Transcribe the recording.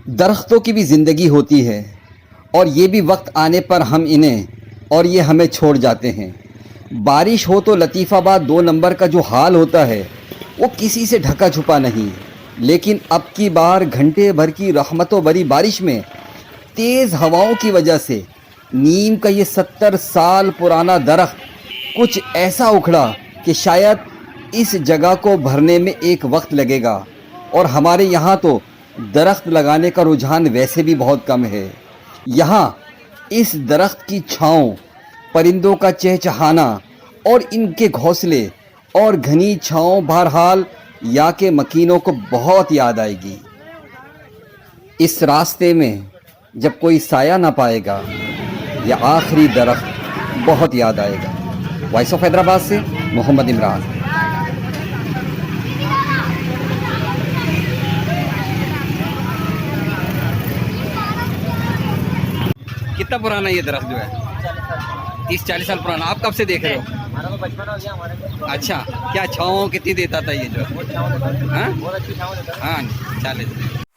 दरख्तों की भी ज़िंदगी होती है और ये भी वक्त आने पर हम इन्हें और ये हमें छोड़ जाते हैं। बारिश हो तो लतीफ़ाबाद 2 नंबर का जो हाल होता है वो किसी से ढका छुपा नहीं, लेकिन अब की बार घंटे भर की रहमतों भरी बारिश में तेज़ हवाओं की वजह से नीम का ये 70 साल पुराना दरख्त कुछ ऐसा उखड़ा कि शायद इस जगह को भरने में एक वक्त लगेगा। और हमारे यहाँ तो दरख्त लगाने का रुझान वैसे भी बहुत कम है। यहाँ इस दरख्त की छाँव, परिंदों का चहचहाना और इनके घोंसले और घनी छाँव बहरहाल यहाँ के मकीनों को बहुत याद आएगी। इस रास्ते में जब कोई साया ना पाएगा, यह आखिरी दरख्त बहुत याद आएगा। वॉइस ऑफ हैदराबाद से मोहम्मद इमरान। कितना पुराना ये दरख्त जो है? 30-40 साल पुराना। आप कब से देख रहे हो? हमारा तो बचपन हो गया हमारे। अच्छा, क्या छाँव कितनी देता था ये जो? बहुत छाँव देता है। हाँ बहुत अच्छी छाँव देता है। हाँ, 40।